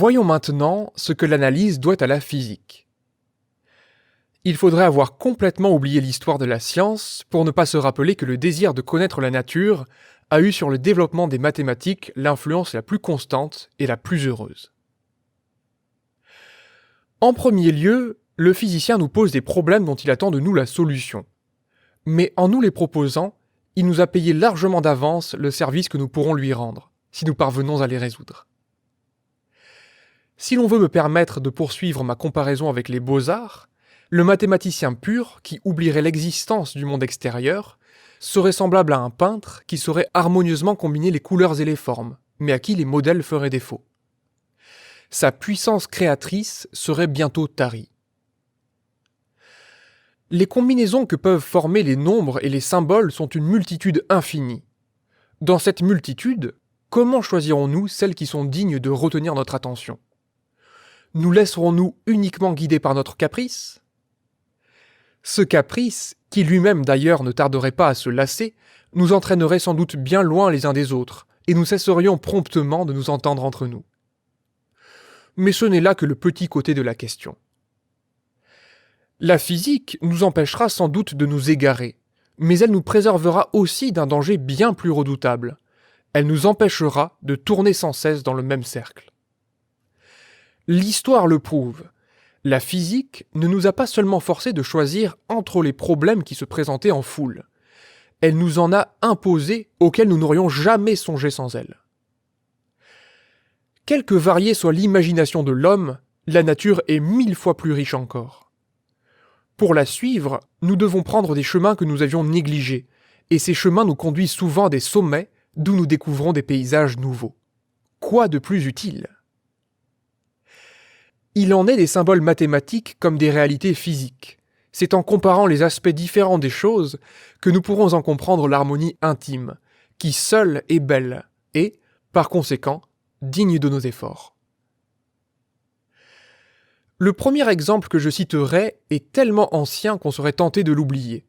Voyons maintenant ce que l'analyse doit à la physique. Il faudrait avoir complètement oublié l'histoire de la science pour ne pas se rappeler que le désir de connaître la nature a eu sur le développement des mathématiques l'influence la plus constante et la plus heureuse. En premier lieu, le physicien nous pose des problèmes dont il attend de nous la solution. Mais en nous les proposant, il nous a payé largement d'avance le service que nous pourrons lui rendre, si nous parvenons à les résoudre. Si l'on veut me permettre de poursuivre ma comparaison avec les beaux-arts, le mathématicien pur, qui oublierait l'existence du monde extérieur, serait semblable à un peintre qui saurait harmonieusement combiner les couleurs et les formes, mais à qui les modèles feraient défaut. Sa puissance créatrice serait bientôt tarie. Les combinaisons que peuvent former les nombres et les symboles sont une multitude infinie. Dans cette multitude, comment choisirons-nous celles qui sont dignes de retenir notre attention ? Nous laisserons-nous uniquement guider par notre caprice ? Ce caprice, qui lui-même d'ailleurs ne tarderait pas à se lasser, nous entraînerait sans doute bien loin les uns des autres, et nous cesserions promptement de nous entendre entre nous. Mais ce n'est là que le petit côté de la question. La physique nous empêchera sans doute de nous égarer, mais elle nous préservera aussi d'un danger bien plus redoutable. Elle nous empêchera de tourner sans cesse dans le même cercle. L'histoire le prouve. La physique ne nous a pas seulement forcé de choisir entre les problèmes qui se présentaient en foule. Elle nous en a imposé auxquels nous n'aurions jamais songé sans elle. Quelque variée soit l'imagination de l'homme, la nature est 1000 fois plus riche encore. Pour la suivre, nous devons prendre des chemins que nous avions négligés, et ces chemins nous conduisent souvent à des sommets d'où nous découvrons des paysages nouveaux. Quoi de plus utile ? Il en est des symboles mathématiques comme des réalités physiques. C'est en comparant les aspects différents des choses que nous pourrons en comprendre l'harmonie intime, qui seule est belle et, par conséquent, digne de nos efforts. Le premier exemple que je citerai est tellement ancien qu'on serait tenté de l'oublier.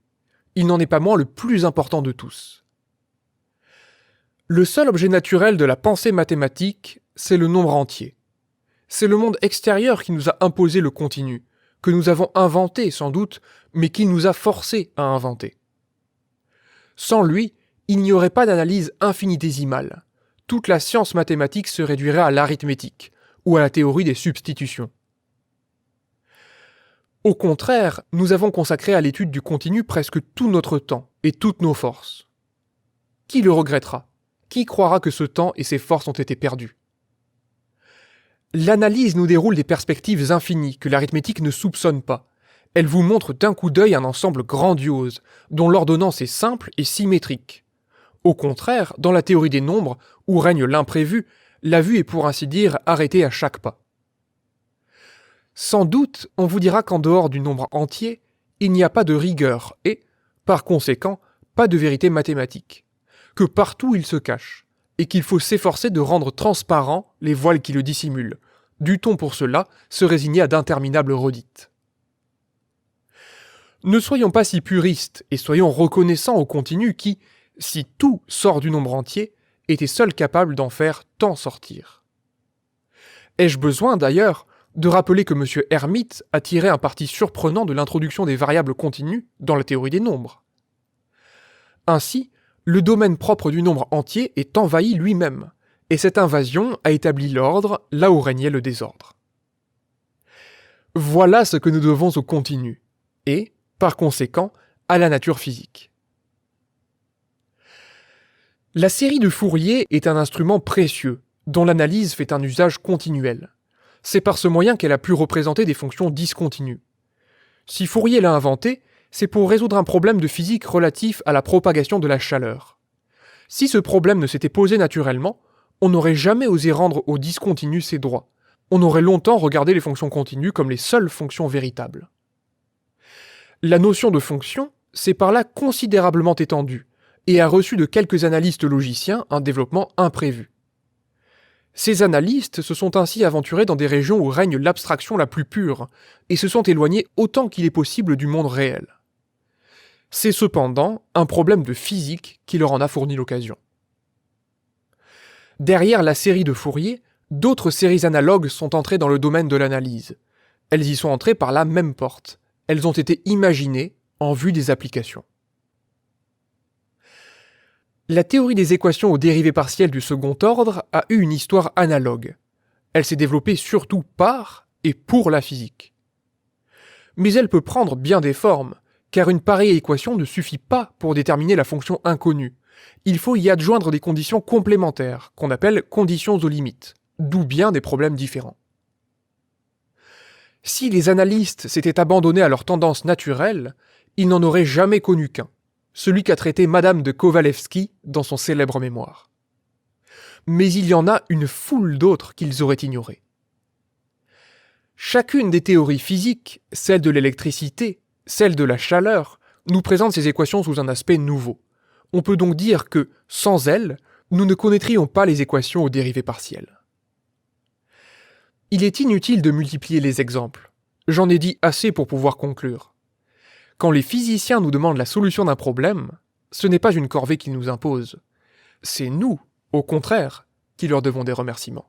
Il n'en est pas moins le plus important de tous. Le seul objet naturel de la pensée mathématique, c'est le nombre entier. C'est le monde extérieur qui nous a imposé le continu, que nous avons inventé sans doute, mais qui nous a forcés à inventer. Sans lui, il n'y aurait pas d'analyse infinitésimale. Toute la science mathématique se réduirait à l'arithmétique, ou à la théorie des substitutions. Au contraire, nous avons consacré à l'étude du continu presque tout notre temps et toutes nos forces. Qui le regrettera ? Qui croira que ce temps et ses forces ont été perdus ? L'analyse nous déroule des perspectives infinies que l'arithmétique ne soupçonne pas. Elle vous montre d'un coup d'œil un ensemble grandiose, dont l'ordonnance est simple et symétrique. Au contraire, dans la théorie des nombres, où règne l'imprévu, la vue est pour ainsi dire arrêtée à chaque pas. Sans doute, on vous dira qu'en dehors du nombre entier, il n'y a pas de rigueur et, par conséquent, pas de vérité mathématique, que partout il se cache, et qu'il faut s'efforcer de rendre transparents les voiles qui le dissimulent. Dut-on pour cela se résigner à d'interminables redites ? Ne soyons pas si puristes et soyons reconnaissants au continu qui, si tout sort du nombre entier, était seul capable d'en faire tant sortir. Ai-je besoin, d'ailleurs, de rappeler que M. Hermite a tiré un parti surprenant de l'introduction des variables continues dans la théorie des nombres ? Ainsi, le domaine propre du nombre entier est envahi lui-même, et cette invasion a établi l'ordre là où régnait le désordre. Voilà ce que nous devons au continu, et, par conséquent, à la nature physique. La série de Fourier est un instrument précieux, dont l'analyse fait un usage continuel. C'est par ce moyen qu'elle a pu représenter des fonctions discontinues. Si Fourier l'a inventée, c'est pour résoudre un problème de physique relatif à la propagation de la chaleur. Si ce problème ne s'était posé naturellement, on n'aurait jamais osé rendre aux discontinus ses droits. On aurait longtemps regardé les fonctions continues comme les seules fonctions véritables. La notion de fonction s'est par là considérablement étendue et a reçu de quelques analystes logiciens un développement imprévu. Ces analystes se sont ainsi aventurés dans des régions où règne l'abstraction la plus pure et se sont éloignés autant qu'il est possible du monde réel. C'est cependant un problème de physique qui leur en a fourni l'occasion. Derrière la série de Fourier, D'autres séries analogues sont entrées dans le domaine de l'analyse. Elles y sont entrées par la même porte. Elles ont été imaginées en vue des applications. La théorie des équations aux dérivées partielles du second ordre a eu une histoire analogue. Elle s'est développée surtout par et pour la physique. Mais elle peut prendre bien des formes, car une pareille équation ne suffit pas pour déterminer la fonction inconnue. Il faut y adjoindre des conditions complémentaires, qu'on appelle conditions aux limites, d'où bien des problèmes différents. Si les analystes s'étaient abandonnés à leur tendance naturelle, ils n'en auraient jamais connu qu'un, celui qu'a traité Madame de Kovalevsky dans son célèbre mémoire. Mais il y en a une foule d'autres qu'ils auraient ignorées. Chacune des théories physiques, celle de l'électricité, celle de la chaleur, nous présente ces équations sous un aspect nouveau. On peut donc dire que, sans elles, nous ne connaîtrions pas les équations aux dérivées partielles. Il est inutile de multiplier les exemples. J'en ai dit assez pour pouvoir conclure. Quand les physiciens nous demandent la solution d'un problème, ce n'est pas une corvée qu'ils nous imposent. C'est nous, au contraire, qui leur devons des remerciements.